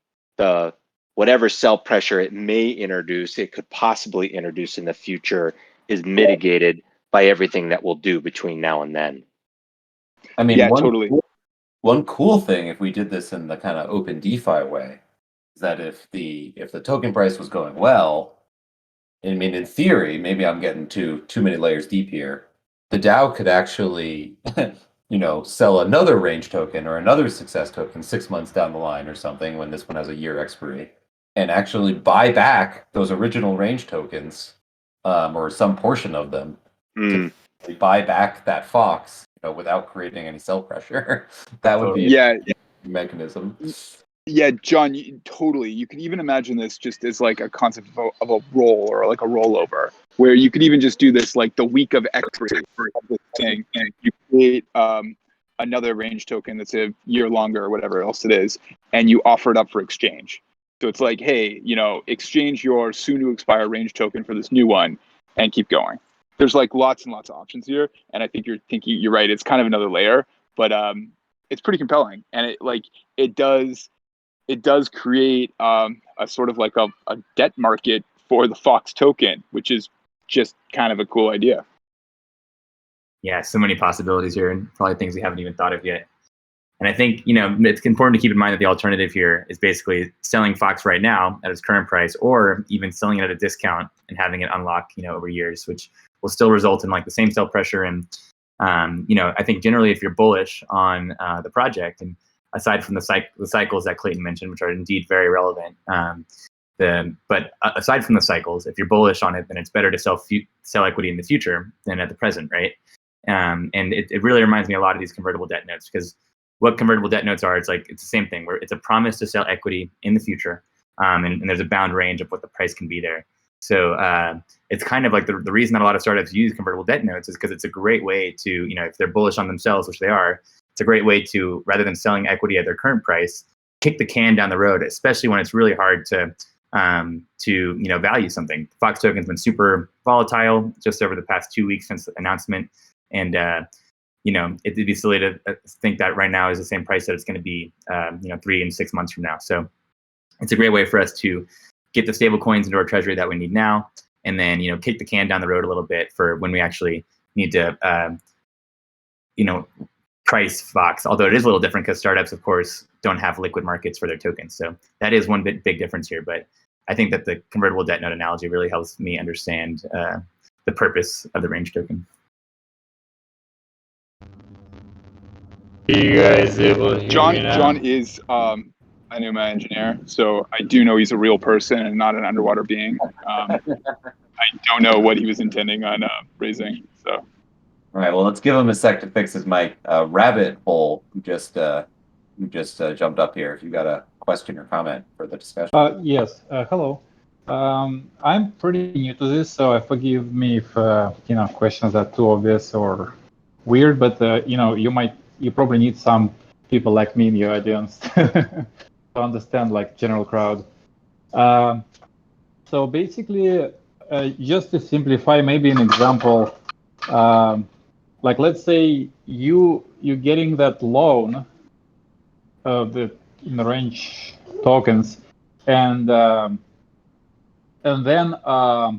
whatever sell pressure it may introduce, it could possibly introduce in the future, is mitigated by everything that we'll do between now and then. I mean, Yeah, totally. One cool thing, if we did this in the kind of open DeFi way, is that if the token price was going well, I mean, in theory, maybe I'm getting too many layers deep here, the DAO could actually, sell another range token or another success token 6 months down the line or something, when this one has a year expiry, and actually buy back those original range tokens, or some portion of them, to buy back that Fox, without creating any sell pressure. That would be a mechanism. Yeah, John, totally. You can even imagine this just as like a concept of a roll, or like a rollover, where you could even just do this like the week of expiry of this thing, and you create another range token that's a year longer or whatever else it is, and you offer it up for exchange. So it's like, hey, exchange your soon to expire range token for this new one, and keep going. There's like lots and lots of options here, and I think you're right. It's kind of another layer, but it's pretty compelling, and it does create a sort of like a debt market for the Fox token, which is just kind of a cool idea. Yeah, so many possibilities here, and probably things we haven't even thought of yet. And I think, it's important to keep in mind that the alternative here is basically selling Fox right now at its current price, or even selling it at a discount and having it unlock, over years, which will still result in like the same sell pressure. And, I think generally if you're bullish on the project, and aside from the cycles that Clayton mentioned, which are indeed very relevant, but aside from the cycles, if you're bullish on it, then it's better to sell equity in the future than at the present, right? And it really reminds me a lot of these convertible debt notes, because what convertible debt notes are, it's the same thing, where it's a promise to sell equity in the future, and there's a bound range of what the price can be there. So it's kind of like the reason that a lot of startups use convertible debt notes is because it's a great way to, if they're bullish on themselves, which they are, it's a great way to, rather than selling equity at their current price, kick the can down the road, especially when it's really hard to value something. Fox token's been super volatile just over the past 2 weeks since the announcement, and it'd be silly to think that right now is the same price that it's going to be 3 and 6 months from now. So it's a great way for us to get the stable coins into our treasury that we need now, and then kick the can down the road a little bit for when we actually need to price Fox. Although it is a little different because startups, of course, don't have liquid markets for their tokens. So that is one big difference here. But I think that the convertible debt note analogy really helps me understand the purpose of the range token. You guys able to hear me now? John is a NUMA engineer, so I do know he's a real person and not an underwater being. I don't know what he was intending on raising. So, All right. Well, let's give him a sec to fix his mic. Rabbit Hole, who just jumped up here. If you got a question or comment for the discussion. Yes. Hello. I'm pretty new to this, so forgive me if questions are too obvious or weird. But you probably need some people like me in your audience to understand, like, general crowd. So basically, just to simplify, maybe an example, like, let's say you're getting that loan in the range tokens, and then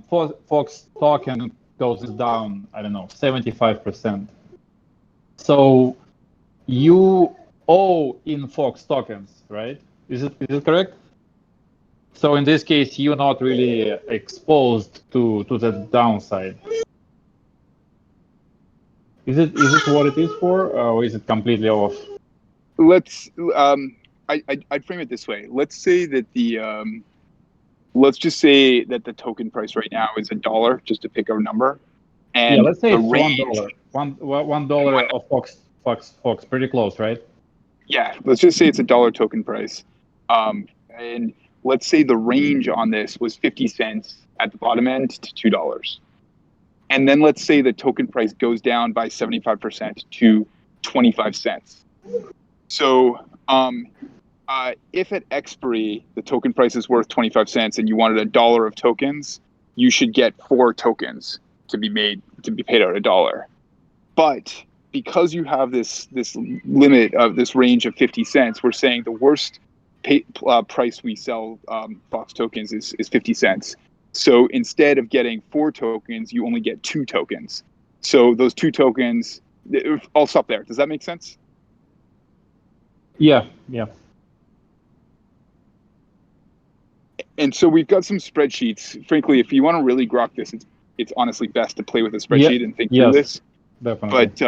Fox token goes down, I don't know, 75%. So you owe in Fox tokens, right? Is it correct? So in this case, you're not really exposed to the downside. Is it what it is for, or is it completely off? let's I'd frame it this way. Let's say that let's just say that the token price right now is $1, just to pick a number. And yeah, let's say the it's range, $1 of Fox, pretty close, right? yeah, let's just say it's $1 token price. And let's say the range on this was 50 cents at the bottom end to $2. And then let's say the token price goes down by 75% to 25 cents. So if at expiry the token price is worth 25 cents and you wanted $1 of tokens, you should get 4 tokens to be paid out $1. But because you have this limit of this range of 50 cents, we're saying the worst price we sell Fox tokens is 50 cents. So instead of getting 4 tokens, you only get 2 tokens. So those 2 tokens, I'll stop there. Does that make sense? Yeah. And so we've got some spreadsheets. Frankly, if you want to really grok this, it's honestly best to play with a spreadsheet and think through this. Definitely. But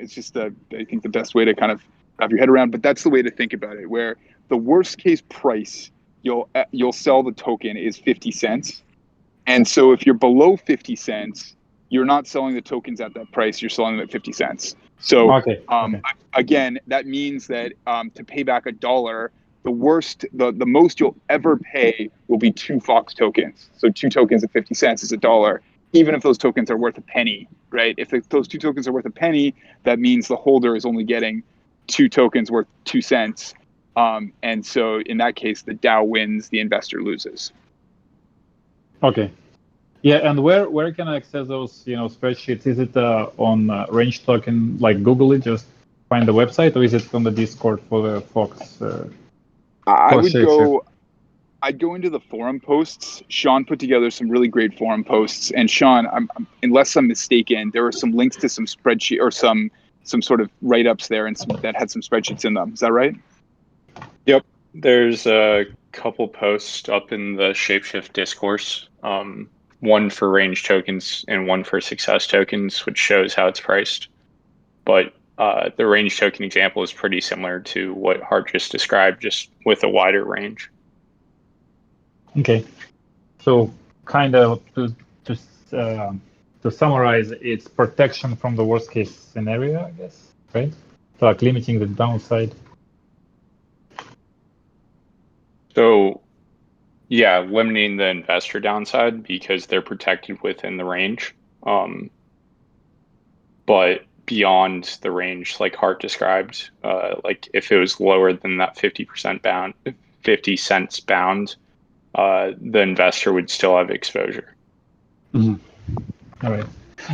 it's just I think the best way to kind of wrap your head around. But that's the way to think about it. Where the worst case price you'll sell the token is 50 cents, and so if you're below 50 cents, you're not selling the tokens at that price. You're selling them at 50 cents. So again, that means that to pay back $1, the most you'll ever pay will be 2 Fox tokens. So 2 tokens at 50 cents is $1, even if those tokens are worth a penny, right? If those 2 tokens are worth a penny, that means the holder is only getting 2 tokens worth 2 cents. And so in that case, the DAO wins, the investor loses. Okay. Yeah, and where can I access those spreadsheets? Is it on Range Token, like Google it, just find the website, or is it on the Discord for the Fox? I'd go into the forum posts. Sean put together some really great forum posts, and Sean, unless I'm mistaken, there were some links to some spreadsheet or some sort of write-ups there, and that had some spreadsheets in them. Is that right? Yep. There's a couple posts up in the ShapeShift discourse. One for range tokens and one for success tokens, which shows how it's priced. But the range token example is pretty similar to what Hart just described, just with a wider range. Okay. So kind of to summarize, it's protection from the worst case scenario, I guess, right? So like limiting the downside. So yeah, limiting the investor downside because they're protected within the range. But beyond the range, like Hart described, like if it was lower than that 50% bound, 50 cents bound, the investor would still have exposure. Mm-hmm. All right.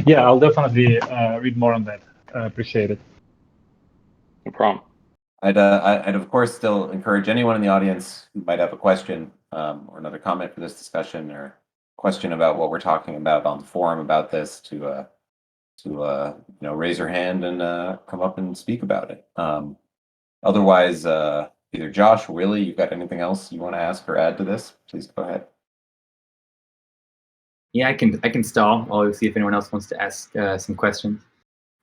Yeah, I'll definitely read more on that. I appreciate it. No problem. I'd of course still encourage anyone in the audience who might have a question or another comment for this discussion or question about what we're talking about on the forum about this to raise your hand and come up and speak about it. Otherwise, either Josh, Willie, you got anything else you want to ask or add to this? Please go ahead. Yeah, I can stall. I'll see if anyone else wants to ask some questions.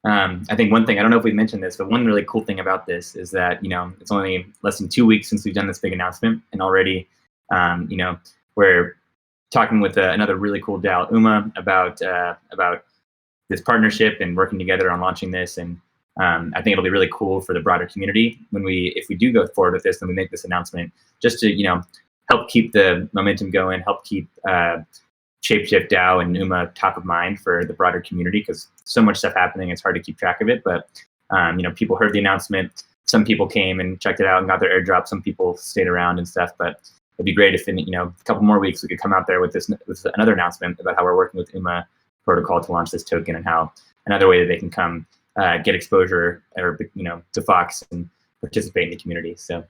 I think one thing, I don't know if we mentioned this, but one really cool thing about this is that, it's only less than 2 weeks since we've done this big announcement, and already, we're talking with another really cool DAO, Uma, about this partnership and working together on launching this. And I think it'll be really cool for the broader community if we do go forward with this, and we make this announcement, just to, help keep the momentum going, help keep ShapeShift DAO and Uma top of mind for the broader community, because so much stuff happening, it's hard to keep track of it. But people heard the announcement. Some people came and checked it out and got their airdrop. Some people stayed around and stuff. But it'd be great if in a couple more weeks we could come out there with another announcement about how we're working with Uma protocol to launch this token, and how another way that they can come get exposure or to Fox and participate in the community. So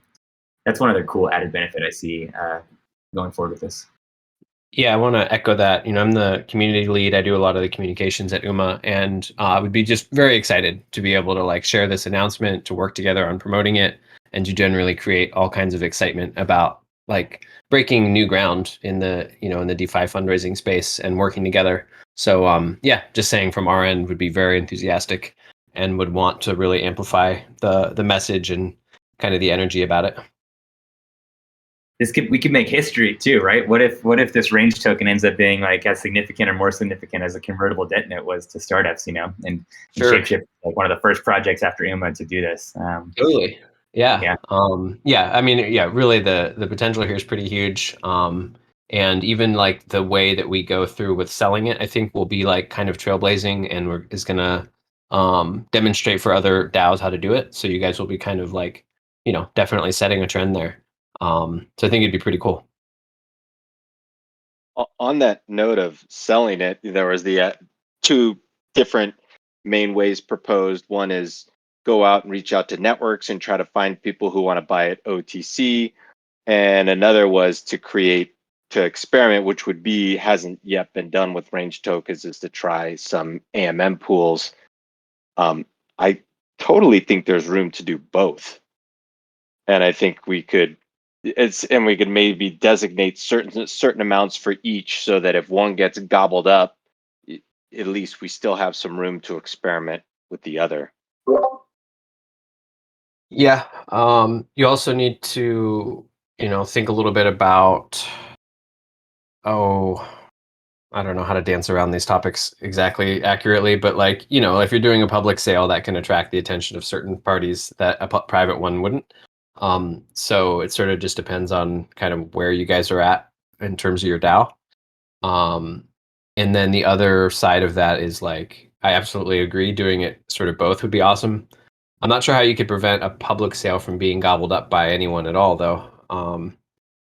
that's one other cool added benefit I see going forward with this. Yeah, I want to echo that. I'm the community lead. I do a lot of the communications at UMA, and I would be just very excited to be able to share this announcement, to work together on promoting it, and to generally create all kinds of excitement about breaking new ground in the in the DeFi fundraising space and working together. So just saying from our end, would be very enthusiastic and would want to really amplify the message and kind of the energy about it. We could make history too, right? What if this range token ends up being as significant or more significant as a convertible debt note was to startups, and Sure. ShapeShift one of the first projects after UMA to do this. Totally. Yeah. Yeah. Really the potential here is pretty huge. And even the way that we go through with selling it, I think will be kind of trailblazing, and is gonna demonstrate for other DAOs how to do it. So you guys will be kind of definitely setting a trend there. So I think it'd be pretty cool. On that note of selling it, there was the two different main ways proposed. One is go out and reach out to networks and try to find people who want to buy it OTC. And another was to experiment, which hasn't yet been done with range tokens, is to try some AMM pools. I totally think there's room to do both. And I think we could maybe designate certain amounts for each, so that if one gets gobbled up, at least we still have some room to experiment with the other. Yeah. You also need to, think a little bit about, I don't know how to dance around these topics exactly accurately, but if you're doing a public sale, that can attract the attention of certain parties that a private one wouldn't. So it sort of just depends on kind of where you guys are at in terms of your DAO. And then the other side of that is I absolutely agree, doing it sort of both would be awesome. I'm not sure how you could prevent a public sale from being gobbled up by anyone at all, though.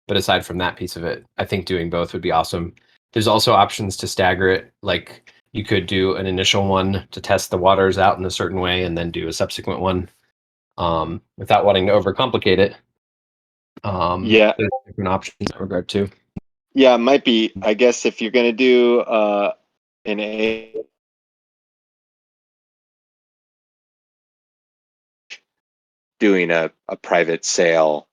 But aside from that piece of it, I think doing both would be awesome. There's also options to stagger it. You could do an initial one to test the waters out in a certain way, and then do a subsequent one. Without wanting to overcomplicate it. Yeah, there's different options in that regard too. Yeah, it might be. I guess if you're going to do doing a private sale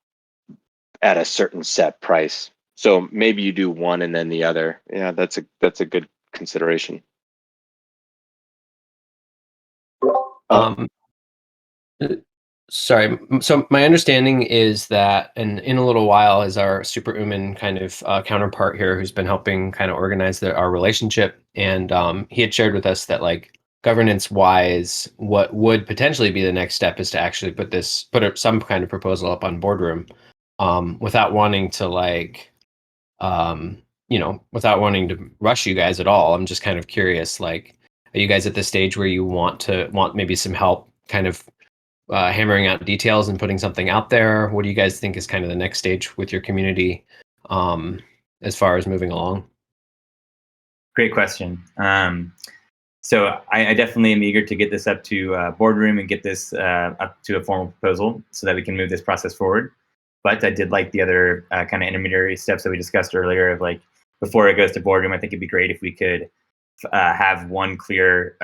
at a certain set price, so maybe you do one and then the other. Yeah, that's a good consideration. Sorry. So my understanding is that, and in a little while, is our superhuman kind of counterpart here, who's been helping kind of organize our relationship, and he had shared with us that governance-wise, what would potentially be the next step is to actually put some kind of proposal up on Boardroom, without wanting to without wanting to rush you guys at all. I'm just kind of curious, are you guys at the stage where you want maybe some help kind of hammering out details and putting something out there? What do you guys think is kind of the next stage with your community as far as moving along? Great question. So I definitely am eager to get this up to Boardroom and get this up to a formal proposal so that we can move this process forward. But I did like the other kind of intermediary steps that we discussed earlier of before it goes to Boardroom, I think it'd be great if we could have one clear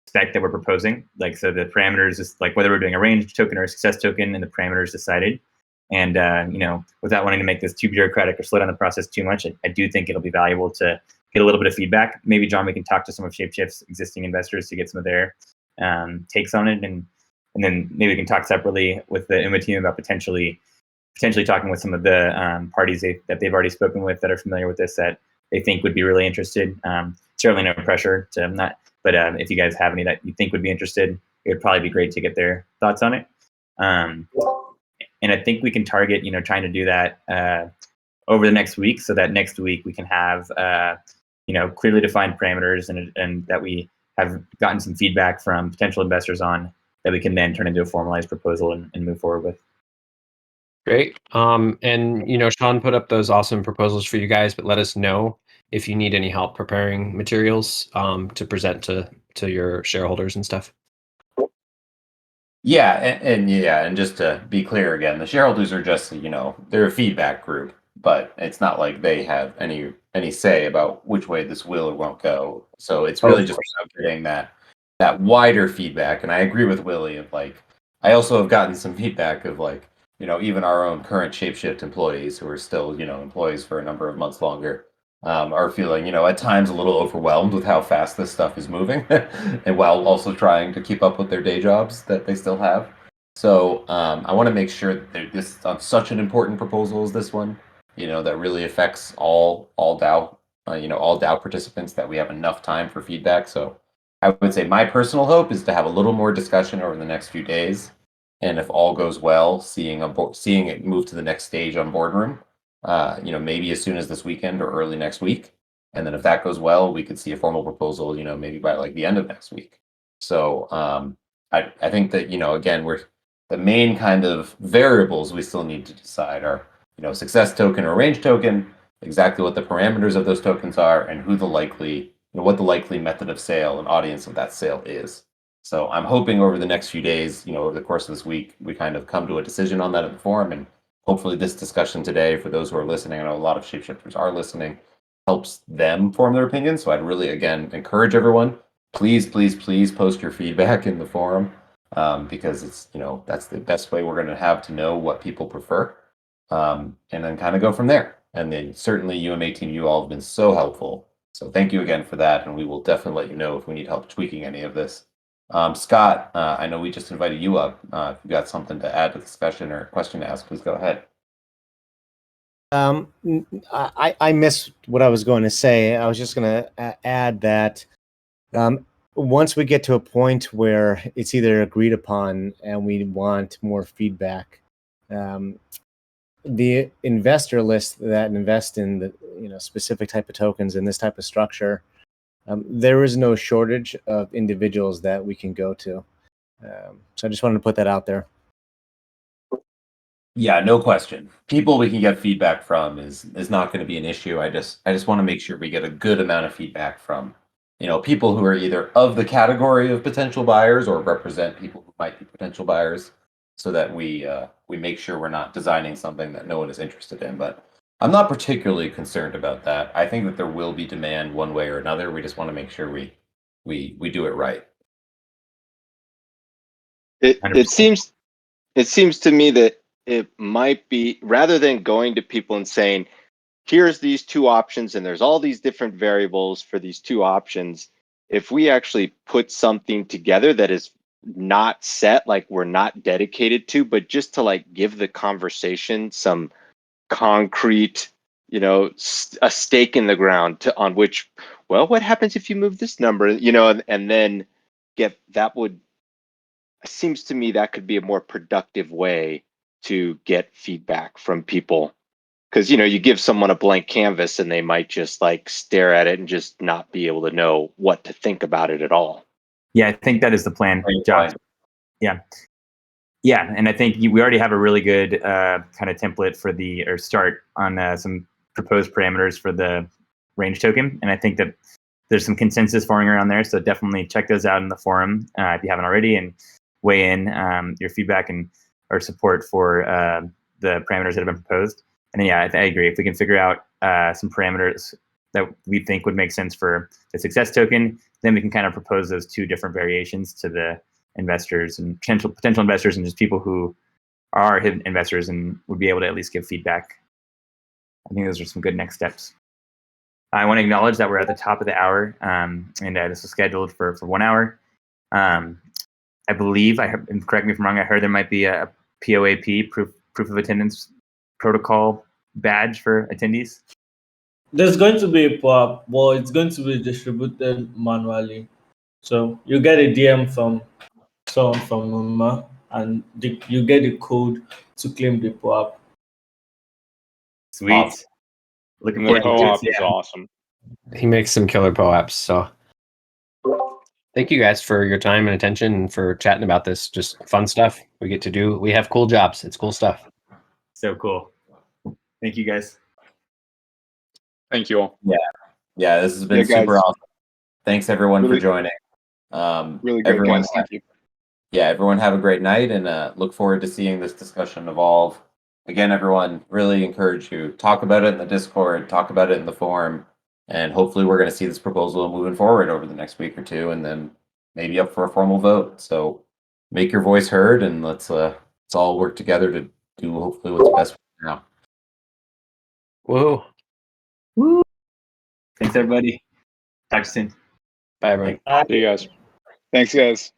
spec that we're proposing. So the parameters is whether we're doing a range token or a success token, and the parameters decided. And without wanting to make this too bureaucratic or slow down the process too much, I do think it'll be valuable to get a little bit of feedback. Maybe, John, we can talk to some of ShapeShift's existing investors to get some of their takes on it, and then maybe we can talk separately with the UMA team about potentially talking with some of the parties that they've already spoken with that are familiar with this that they think would be really interested. Certainly no pressure to not, but if you guys have any that you think would be interested, it would probably be great to get their thoughts on it. And I think we can target, trying to do that over the next week, so that next week we can have, clearly defined parameters and that we have gotten some feedback from potential investors on that we can then turn into a formalized proposal and move forward with. Great. And Sean put up those awesome proposals for you guys, but let us know if you need any help preparing materials to present to your shareholders and stuff. Yeah, and just to be clear again, the shareholders are just, they're a feedback group, but it's not like they have any say about which way this will or won't go. So it's really just about getting that wider feedback. And I agree with Willie of I also have gotten some feedback of even our own current ShapeShift employees who are still, employees for a number of months longer, are feeling, at times a little overwhelmed with how fast this stuff is moving, and while also trying to keep up with their day jobs that they still have. So I want to make sure that this on such an important proposal as this one, that really affects all DAO, all DAO participants, that we have enough time for feedback. So I would say my personal hope is to have a little more discussion over the next few days, and if all goes well, seeing it move to the next stage on Boardroom. Maybe as soon as this weekend or early next week. And then if that goes well, we could see a formal proposal, maybe by the end of next week. So I think that, again, the main kind of variables we still need to decide are, success token or range token, exactly what the parameters of those tokens are, and who what the likely method of sale and audience of that sale is. So I'm hoping over the next few days, over the course of this week, we kind of come to a decision on that at the forum, and hopefully this discussion today, for those who are listening, I know a lot of shapeshifters are listening, helps them form their opinion. So I'd really, again, encourage everyone, please post your feedback in the forum, because it's, that's the best way we're going to have to know what people prefer, and then kind of go from there. And then certainly UMA team, you all have been so helpful. So thank you again for that. And we will definitely let you know if we need help tweaking any of this. Scott, I know we just invited you up. If you got something to add to the discussion or a question to ask, please go ahead. I missed what I was going to say. I was just going to add that once we get to a point where it's either agreed upon and we want more feedback, the investor list that invest in the specific type of tokens in this type of structure, there is no shortage of individuals that we can go to. So I just wanted to put that out there. Yeah, no question. People we can get feedback from is not going to be an issue. I just want to make sure we get a good amount of feedback from, people who are either of the category of potential buyers or represent people who might be potential buyers, so that we make sure we're not designing something that no one is interested in. But I'm not particularly concerned about that. I think that there will be demand one way or another. We just want to make sure we do it right. It seems to me that it might be, rather than going to people and saying, here's these two options and there's all these different variables for these two options, if we actually put something together that is not set, like we're not dedicated to, but just to give the conversation some concrete, a stake in the ground on which, well, what happens if you move this number, and then seems to me that could be a more productive way to get feedback from people. Because, you give someone a blank canvas and they might just stare at it and just not be able to know what to think about it at all. Yeah, I think that is the plan, Josh. Yeah, and I think we already have a really good kind of template for start on some proposed parameters for the range token, and I think that there's some consensus forming around there. So definitely check those out in the forum if you haven't already, and weigh in your feedback and or support for the parameters that have been proposed. And then, yeah, I agree. If we can figure out some parameters that we think would make sense for the success token, then we can kind of propose those two different variations to the investors and potential investors, and just people who our investors and would be able to at least give feedback. I think those are some good next steps. I want to acknowledge that we're at the top of the hour, and this is scheduled for 1 hour. I believe, and correct me if I'm wrong, I heard there might be a POAP, proof of attendance protocol badge for attendees. There's going to be a POAP, but it's going to be distributed manually. So you get a DM from someone from Mumma, and you get the code to claim the POAP. Sweet. Awesome. Looking The forward to co-op it. is awesome. He makes some killer POAPs. So thank you guys for your time and attention and for chatting about this. Just fun stuff we get to do. We have cool jobs. It's cool stuff. So cool. Thank you, guys. Thank you all. Yeah, this has been Yeah, super guys. awesome. Thanks everyone Really- for joining. Really great, everyone, guys. Thank you. yeah, everyone have a great night, and look forward to seeing this discussion evolve. Again, everyone, really encourage you, talk about it in the Discord, talk about it in the forum, and hopefully we're going to see this proposal moving forward over the next week or two, and then maybe up for a formal vote. So make your voice heard, and let's all work together to do hopefully what's best for now. Whoa. Thanks, everybody. Talk to you soon. Bye, everyone. See you guys. Thanks, guys.